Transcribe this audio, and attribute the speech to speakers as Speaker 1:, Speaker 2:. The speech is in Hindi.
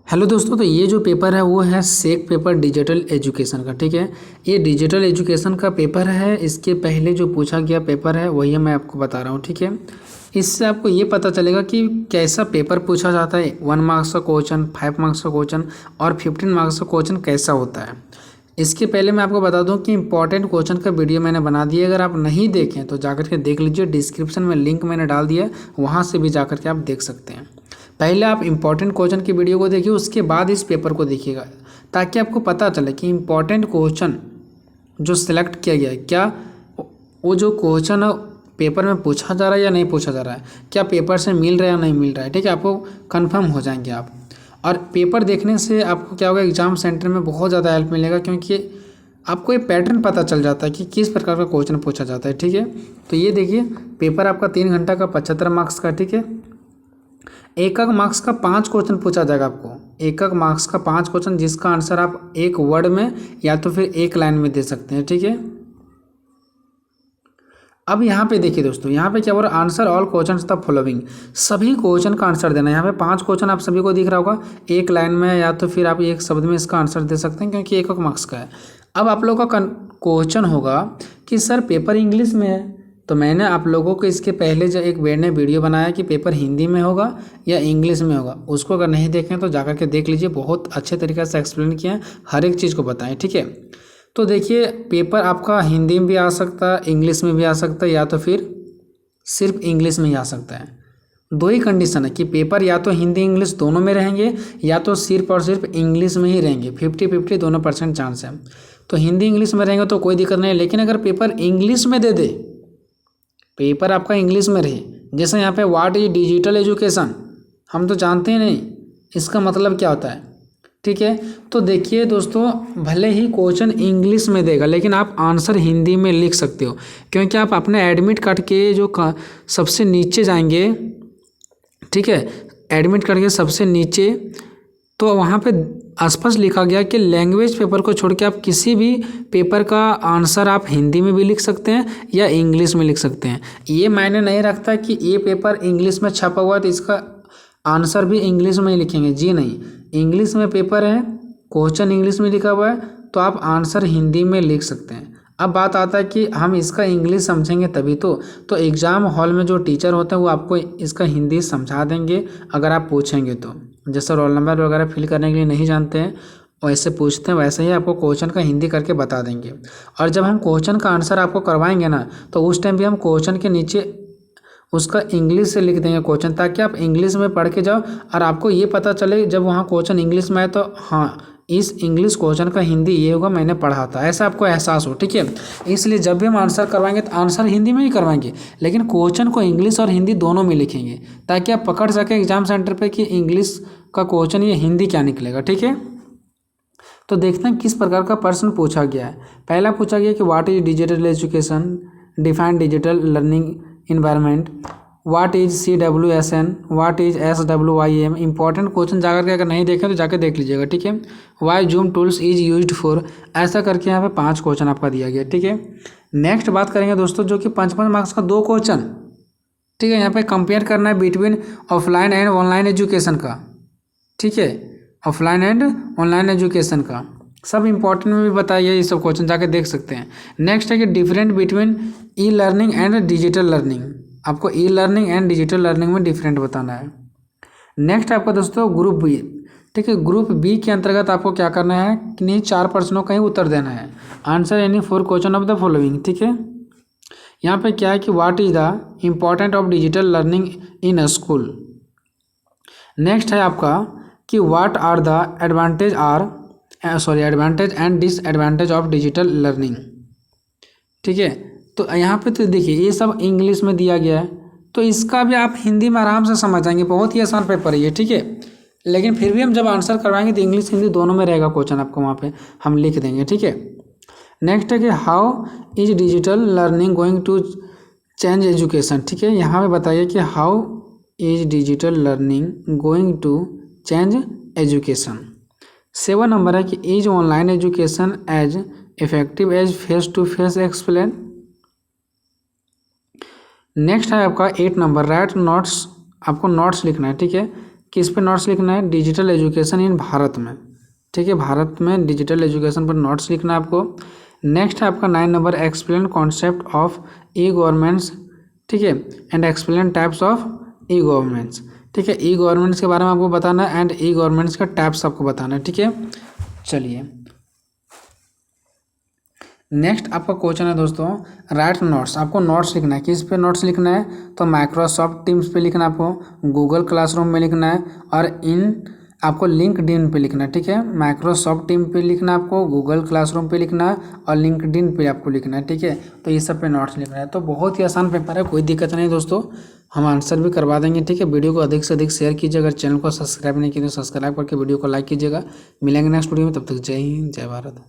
Speaker 1: हेलो दोस्तों, तो ये जो पेपर है वो है सेक पेपर डिजिटल एजुकेशन का। ठीक है, ये डिजिटल एजुकेशन का पेपर है। इसके पहले जो पूछा गया पेपर है वही मैं आपको बता रहा हूँ। ठीक है, इससे आपको ये पता चलेगा कि कैसा पेपर पूछा जाता है। 1 मार्क्स का क्वेश्चन, 5 मार्क्स का क्वेश्चन और 15 मार्क्स का क्वेश्चन कैसा होता है। इसके पहले मैं आपको बता दूं कि इंपॉर्टेंट क्वेश्चन का वीडियो मैंने बना दिया। अगर आप नहीं देखें तो जाकर के देख लीजिए, डिस्क्रिप्शन में लिंक मैंने डाल दिया है, वहाँ से भी जाकर के आप देख सकते हैं। पहले आप इंपॉर्टेंट क्वेश्चन की वीडियो को देखिए, उसके बाद इस पेपर को देखिएगा, ताकि आपको पता चले कि इंपॉर्टेंट क्वेश्चन जो सिलेक्ट किया गया है, क्या वो जो क्वेश्चन पेपर में पूछा जा रहा है या नहीं पूछा जा रहा है, क्या पेपर से मिल रहा है या नहीं मिल रहा है। ठीक है, आपको कन्फर्म हो जाएंगे आप। और पेपर देखने से आपको क्या होगा, एग्ज़ाम सेंटर में बहुत ज़्यादा हेल्प मिलेगा, क्योंकि आपको एक पैटर्न पता चल जाता है कि किस प्रकार का क्वेश्चन पूछा जाता है। ठीक है, तो ये देखिए, पेपर आपका 3 घंटा का 75 मार्क्स का। ठीक है, एक मार्क्स का 5 क्वेश्चन पूछा जाएगा आपको। एक मार्क्स का 5 क्वेश्चन, जिसका आंसर आप एक वर्ड में या तो फिर एक लाइन में दे सकते हैं। ठीक है, अब यहाँ पे देखिए दोस्तों, यहाँ पे क्या हो रहा है, answer all questions the following. सभी क्वेश्चन का आंसर देना है। यहाँ पे 5 क्वेश्चन आप सभी को दिख रहा होगा, एक लाइन में या तो फिर आप एक शब्द में इसका आंसर दे सकते हैं, क्योंकि एक मार्क्स का है। अब आप लोगों का क्वेश्चन होगा कि सर पेपर इंग्लिश में है, तो मैंने आप लोगों को इसके पहले जो एक मैंने वीडियो बनाया कि पेपर हिंदी में होगा या इंग्लिश में होगा, उसको अगर नहीं देखें तो जाकर के देख लीजिए। बहुत अच्छे तरीके से एक्सप्लेन किया है, हर एक चीज़ को बताएं। ठीक है, तो देखिए, पेपर आपका हिंदी में भी आ सकता है, इंग्लिश में भी आ सकता है, या तो फिर सिर्फ इंग्लिश में ही आ सकता है। दो ही कंडीशन है कि पेपर या तो हिंदी इंग्लिश दोनों में रहेंगे, या तो सिर्फ और सिर्फ इंग्लिश में ही रहेंगे। 50-50 दोनों % चांस है। तो हिंदी इंग्लिश में रहेंगे तो कोई दिक्कत नहीं है, लेकिन अगर पेपर इंग्लिश में दे दे, पेपर आपका इंग्लिश में रहे, जैसे यहाँ पे व्हाट इज डिजिटल एजुकेशन, हम तो जानते ही नहीं इसका मतलब क्या होता है। ठीक है, तो देखिए दोस्तों, भले ही क्वेश्चन इंग्लिश में देगा, लेकिन आप आंसर हिंदी में लिख सकते हो, क्योंकि आप अपने एडमिट कार्ड के जो सबसे नीचे जाएंगे। ठीक है, एडमिट कार्ड के सबसे नीचे तो वहाँ पे स्पष्ट लिखा गया कि लैंग्वेज पेपर को छोड़ के आप किसी भी पेपर का आंसर आप हिंदी में भी लिख सकते हैं या इंग्लिश में लिख सकते हैं। ये मायने नहीं रखता कि ये पेपर इंग्लिश में छपा हुआ है तो इसका आंसर भी इंग्लिश में ही लिखेंगे। जी नहीं, इंग्लिश में पेपर है, क्वेश्चन इंग्लिश में लिखा हुआ है, तो आप आंसर हिंदी में लिख सकते हैं। अब बात आता है कि हम इसका इंग्लिश समझेंगे तभी तो एग्ज़ाम हॉल में जो टीचर होते हैं वो आपको इसका हिंदी समझा देंगे, अगर आप पूछेंगे तो। जैसे रोल नंबर वगैरह फिल करने के लिए नहीं जानते हैं, वैसे पूछते हैं, वैसे ही आपको क्वेश्चन का हिंदी करके बता देंगे। और जब हम क्वेश्चन का आंसर आपको करवाएंगे ना, तो उस टाइम भी हम क्वेश्चन के नीचे उसका इंग्लिश से लिख देंगे क्वेश्चन, ताकि आप इंग्लिश में पढ़ के जाओ और आपको ये पता चले जब वहाँ क्वेश्चन इंग्लिश में आए तो हाँ, इस इंग्लिश क्वेश्चन का हिंदी ये होगा, मैंने पढ़ा था, ऐसा आपको एहसास हो। ठीक है, इसलिए जब भी हम आंसर करवाएंगे तो आंसर हिंदी में ही करवाएंगे, लेकिन क्वेश्चन को इंग्लिश और हिंदी दोनों में लिखेंगे, ताकि आप पकड़ सकें एग्जाम सेंटर पे कि इंग्लिश का क्वेश्चन ये हिंदी क्या निकलेगा। ठीक है, तो देखते हैं किस प्रकार का प्रश्न पूछा गया है। पहला पूछा गया कि what is digital education, define digital learning environment, what is CWSN, what is SWIM। Important question जाकर के अगर नहीं देखें तो जाकर देख लीजिएगा। ठीक है, why zoom tools is used for, ऐसा करके यहाँ पे 5 क्वेश्चन आपका दिया गया। ठीक है, नेक्स्ट बात करेंगे दोस्तों, जो कि 5-5 मार्क्स का 2 क्वेश्चन। ठीक है, यहाँ पे कंपेयर करना है between offline and online education का। ठीक है, ऑफलाइन एंड ऑनलाइन एजुकेशन का सब इंपॉर्टेंट में भी बताइए, ये सब क्वेश्चन जाके देख सकते हैं। नेक्स्ट है कि different between e learning and digital learning, आपको e learning and digital learning में डिफरेंट बताना है। नेक्स्ट आपका दोस्तों ग्रुप बी। ठीक है, ग्रुप बी के अंतर्गत आपको क्या करना है कि नहीं, 4 प्रश्नों का ही उत्तर देना है। Answer any 4 question of the following. ठीक है, यहाँ पे क्या है कि what is the important of digital learning in a school. Next है आपका कि what are the advantage and disadvantage of digital learning. ठीक है, तो यहाँ पे तो देखिए ये सब इंग्लिश में दिया गया है, तो इसका भी आप हिंदी में आराम से समझ जाएंगे। बहुत ही आसान पेपर है ये। ठीक है, लेकिन फिर भी हम जब आंसर करवाएंगे तो इंग्लिश हिंदी दोनों में रहेगा क्वेश्चन, आपको वहाँ पे हम लिख देंगे। ठीक है, नेक्स्ट है कि how is digital learning going to change education. ठीक है, यहाँ पे बताइए कि how is digital learning going to change education. 7 number है कि is online education as effective as face to face explain. Next है आपका 8 नंबर, राइट नोट्स, आपको नोट्स लिखना है। ठीक है, किस पे नोट्स लिखना है? डिजिटल एजुकेशन इन भारत में, ठीक है, भारत में डिजिटल एजुकेशन पर नोट्स लिखना है आपको। नेक्स्ट है आपका 9 number, explain concept of E governments, ठीक है, and explain types of E governments, ठीक है, ई गवर्नमेंट्स के बारे में आपको बताना है एंड ई गवर्नमेंट्स का टाइप्स आपको बताना है, ठीक है। चलिए नेक्स्ट आपका क्वेश्चन है दोस्तों, राइट नोट्स, आपको नोट्स लिखना है। किस पे नोट्स लिखना है? तो माइक्रोसॉफ्ट टीम्स पे लिखना है आपको, गूगल क्लासरूम में लिखना है और इन आपको लिंक्डइन पे लिखना है, ठीक है। माइक्रोसॉफ्ट टीम पे लिखना है आपको, गूगल क्लासरूम पे लिखना है और लिंक्डइन पे आपको लिखना है, ठीक है। तो ये सब पे नोट्स लिखना है। तो बहुत ही आसान पेपर है, कोई दिक्कत नहीं दोस्तों, हम आंसर भी करवा देंगे, ठीक है। वीडियो को अधिक से अधिक शेयर कीजिए, अगर चैनल को सब्सक्राइब नहीं किया तो सब्सक्राइब करके वीडियो को लाइक कीजिएगा। मिलेंगे नेक्स्ट वीडियो में, तब तक जय हिंद जय भारत।